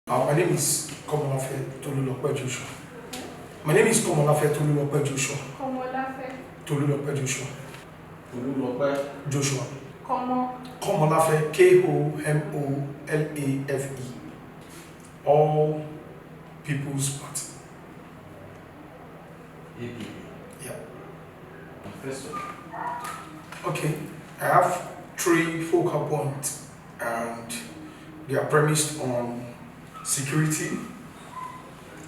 My name is Komolafe Tolulope Joshua. My name is Komolafe Tolulope Joshua. Komolafe. Tolulope Joshua. Tolulope. Joshua. Komolafe. Komolafe. All People's Party. APP. Yeah. Manifesto. Okay. I have 3 focal points, and they are premised on security,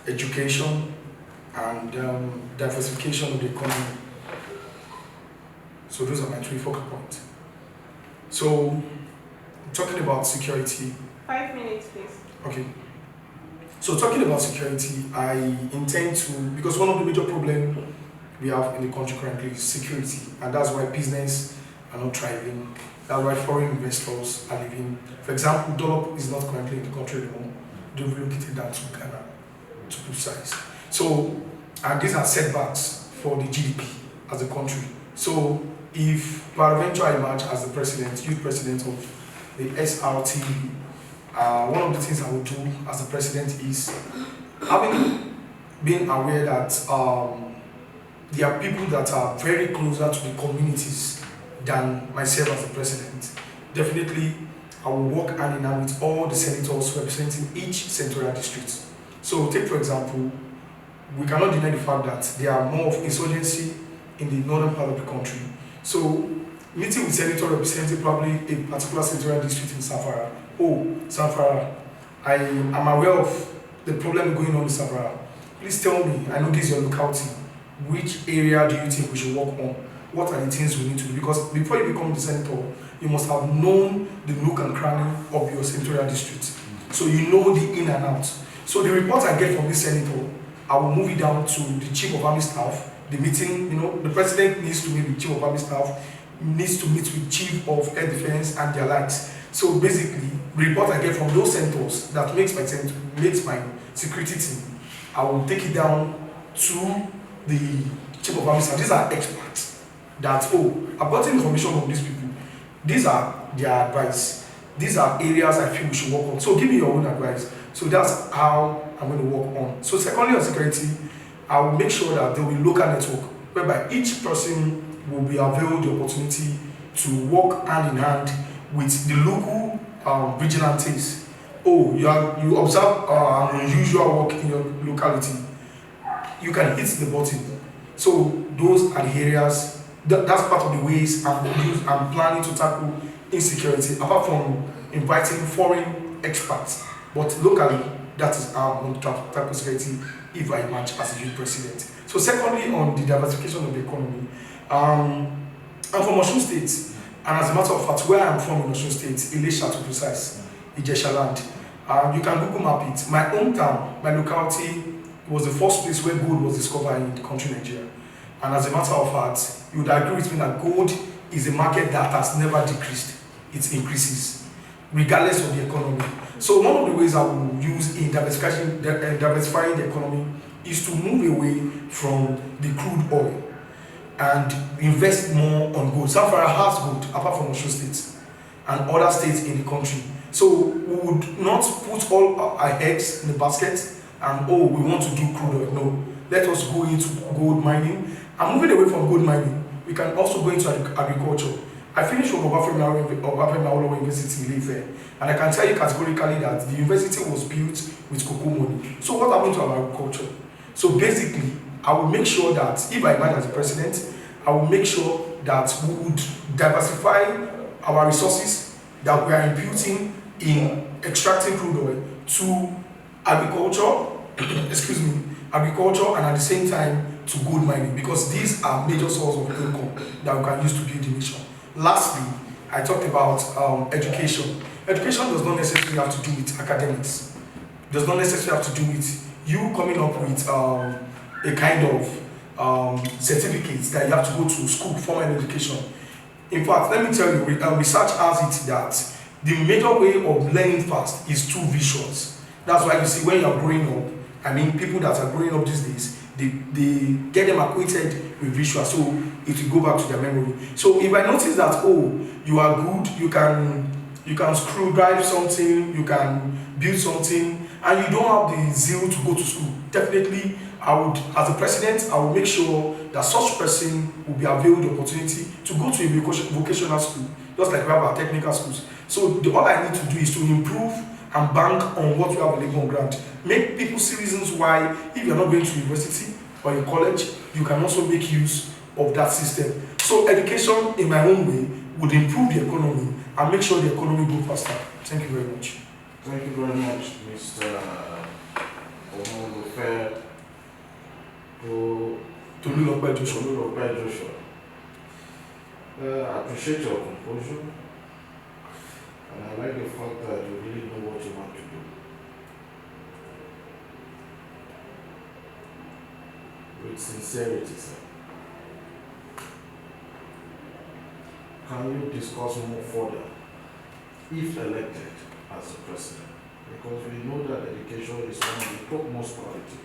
education, and diversification of the economy. So those are my 3 focal points. So, talking about security. 5 minutes, please. Okay. So talking about security, I intend to, because one of the major problems we have in the country currently is security, and that's why business are not thriving. That's why foreign investors are leaving. For example, Tolulope is not currently in the country anymore. They've relocated that to Ghana, to be precise. So, and these are setbacks for the GDP as a country. So, if peradventure I emerge as the president, youth president of the SRT, one of the things I would do as the president is being aware that there are people that are very closer to the communities than myself as the president. Definitely, I will work hand in hand with all the senators representing each senatorial district. So, take for example, we cannot deny the fact that there are more of insurgency in the northern part of the country. So, meeting with senators representing probably a particular senatorial district in Zamfara. Oh, Zamfara, I am aware of the problem going on in Zamfara. Please tell me, I know this is your locality. Which area do you think we should work on? What are the things we need to do? Because before you become the senator, you must have known the nook and cranny of your senatorial district. So you know the in and out. So the report I get from this senator, I will move it down to the chief of army staff. The meeting, the president needs to meet with chief of army staff, needs to meet with chief of air defense and their likes. So basically, the report I get from those senators that makes my security team, I will take it down to the chief of army staff. These are experts that, I've gotten information from these people. These are their advice. These are areas I feel we should work on. So give me your own advice. So that's how I'm going to work on. So secondly, on security, I will make sure that there will be local network whereby each person will be availed the opportunity to work hand in hand with the local vigilantes. You observe unusual work in your locality. You can hit the button. So those are the areas. That's part of the ways I'm planning to tackle insecurity, apart from inviting foreign experts. But locally, that is how I'm going to tackle security if I emerge as a youth president. So secondly, on the diversification of the economy, I'm from Osun State, and as a matter of fact, where I'm from in Osun State, Ilesha to precise, Ijesha land, you can Google map it. My hometown, my locality, was the first place where gold was discovered in the country Nigeria. And as a matter of fact, you would agree with me that gold is a market that has never decreased. It increases, regardless of the economy. So one of the ways I will use in diversifying the economy is to move away from the crude oil and invest more on gold. Zamfara has gold, apart from Osun State and other states in the country. So we would not put all our eggs in the basket and we want to do crude oil. No, let us go into gold mining. And moving away from gold mining, we can also go into agriculture. I finished with Osun University in Ife, and I can tell you categorically that the university was built with cocoa money. So what happened to our agriculture? So basically, I will make sure that if I emerge as a president, I will make sure that we would diversify our resources that we are imputing in extracting crude oil to agriculture, agriculture, and at the same time to gold mining, because these are major sources of income that we can use to build the nation. Lastly, I talked about education. Education does not necessarily have to do with academics. Does not necessarily have to do with you coming up with a kind of certificates that you have to go to school, formal education. In fact, let me tell you, research has it that the major way of learning fast is through visuals. That's why you see when you're growing up, people that are growing up these days, they get them acquainted with visual, so it will go back to their memory. So if I notice that, you are good, you can screw drive something, you can build something, and you don't have the zeal to go to school, definitely I would, as a president, I will make sure that such person will be availed the opportunity to go to a vocational school, just like we have our technical schools. So all I need to do is to improve and bank on what we have available on ground. Make people see reasons why, if you're not going to university or in college, you can also make use of that system. So education, in my own way, would improve the economy and make sure the economy grows faster. Thank you very much. Thank you very much, Mr. Komolafe. Tolulope Joshua. Tolulope Joshua. I appreciate your composure, and I like the fact that you really know what you want to do. With sincerity, sir. Can you discuss more further, if elected as the president? Because we know that education is one of the topmost priority.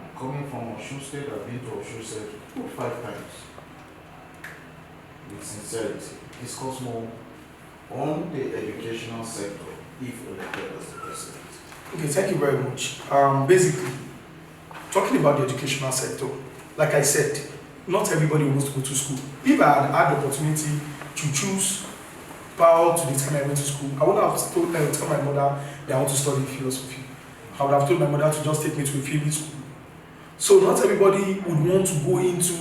And coming from Osun State, I've been to Osun State 5 times. With sincerity, discuss more on the educational sector, if elected as the president. Okay, thank you very much. Basically, talking about the educational sector, like I said, not everybody wants to go to school. If I had the opportunity to choose prior to the time I went to school, I would have told my mother that I want to study philosophy. I would have told my mother to just take me to a field school. So not everybody would want to go into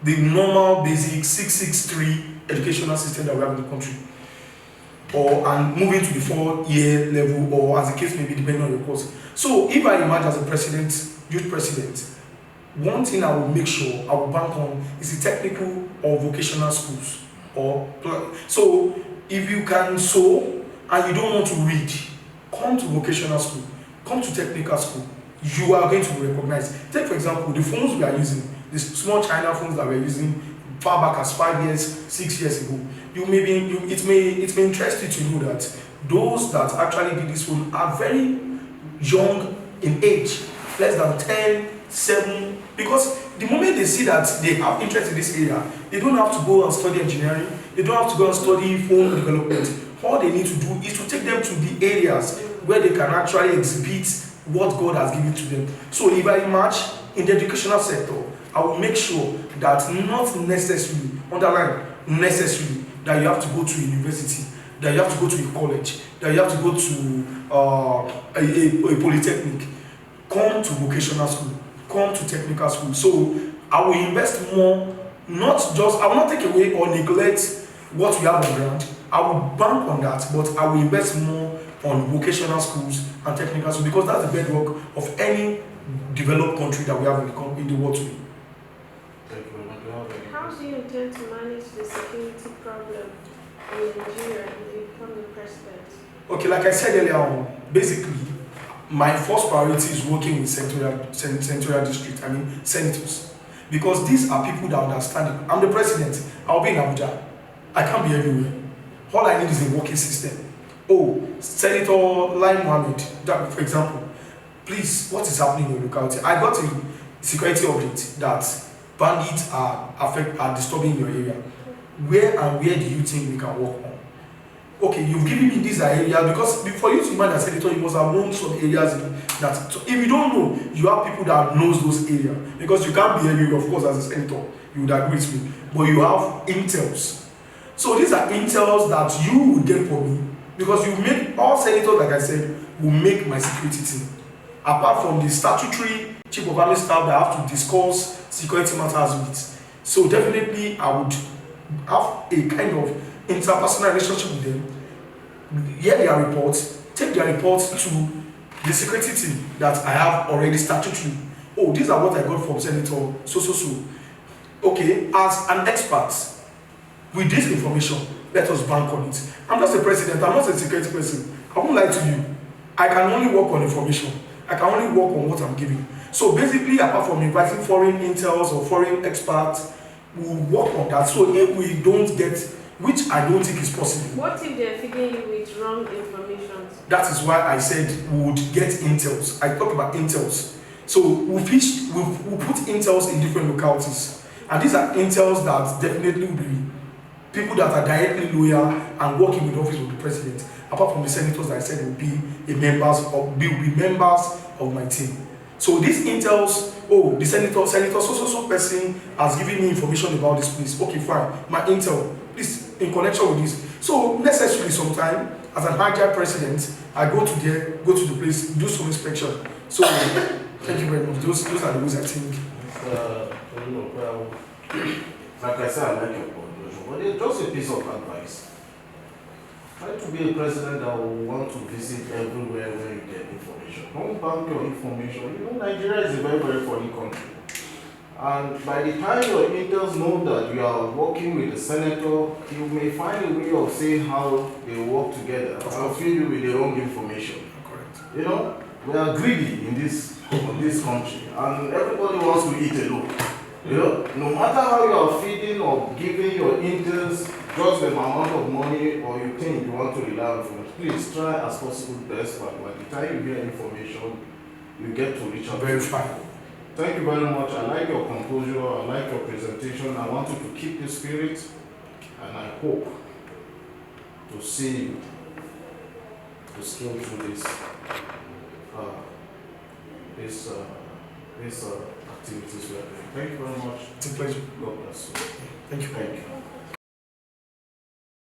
the normal basic 663 educational system that we have in the country, and move into the 4-year level, or as the case may be, depending on your course. So if I emerge as a president, youth president, one thing I will make sure I will bank on is the technical or vocational schools. So if you can sew and you don't want to read, come to vocational school, come to technical school. You are going to be recognized. Take for example the phones we are using, the small China phones that we're using far back as 5 years, 6 years ago. It may interest you to know that those that actually did this phone are very young in age, less than 10, 7, because the moment they see that they have interest in this area, they don't have to go and study engineering, they don't have to go and study phone development. All they need to do is to take them to the areas where they can actually exhibit what God has given to them. So if I emerge in the educational sector, I will make sure that not necessarily, underline necessarily, that you have to go to university, that you have to go to a college, that you have to go to a polytechnic. Come to vocational school, come to technical school. So I will invest more, I will not take away or neglect what we have on ground. I will bank on that, but I will invest more on vocational schools and technical schools, because that's the bedrock of any developed country that we have in the world today. How do you intend to manage the security problem in Nigeria if you become the president? Okay, like I said earlier on, basically, my first priority is working with senatorial district, senators. Because these are people that understand it. I'm the president, I'll be in Abuja. I can't be everywhere. All I need is a working system. Oh, Senator Lai Mohammed, for example, please, what is happening in your locality? I got a security update that bandits are disturbing your area. Where do you think we can work on? Okay, you've given me this area, because for you to be a senator, you must have known some areas that, so if you don't know, you have people that knows those areas, because you can't be everywhere, of course, as a senator, you would agree with me, but you have intels. So these are intels that you would get for me, because you make, all senators, like I said, will make my security team. Apart from the statutory chief of army staff that I have to discuss security matters with. So definitely I would have a kind of interpersonal relationship with them, hear their reports, take their reports to the security team that I have already statutory. Oh, these are what I got from Senator so. Okay, as an expert, with this information, let us bank on it. I'm just a president, I'm not a security person. I won't lie to you. I can only work on information. I can only work on what I'm giving. So basically, apart from inviting foreign intels or foreign experts, we'll work on that. So if we don't get, which I don't think is possible. What if they're feeding you with wrong information? That is why I said we would get intels. I talk about intels. So we'll put intels in different localities. And these are intels that definitely will be people that are directly loyal and working with the office of the president. apart from the senators that I said will be members of my team. So this intels, oh, the senator so person has given me information about this place. Okay, fine. My intel, please, in connection with this. So necessarily sometime, as an agile president, I go to the place, do some inspection. So thank you very much. Those are the ways I think. Well, like I said, I like your conclusion, but it's just a piece of advice. Try to be a president that will want to visit everywhere where you get information. Don't bank your information. You know, Nigeria is a very, very funny country. And by the time your intels know that you are working with the senator, you may find a way of saying how they work together and feed you with their own information. Correct. You know, we are greedy in this country, and everybody wants to eat alone. You know, no matter how you are feeding or giving your intels just the amount of money or you think you want to rely on, please try as possible best, but by the time you get information, you get to reach out. Verify. Thank you very much. I like your composure. I like your presentation. I want you to keep the spirit, and I hope to see you to scale through this activities we are doing. Thank you very much. It's a pleasure. God bless you. Thank you. Thank you.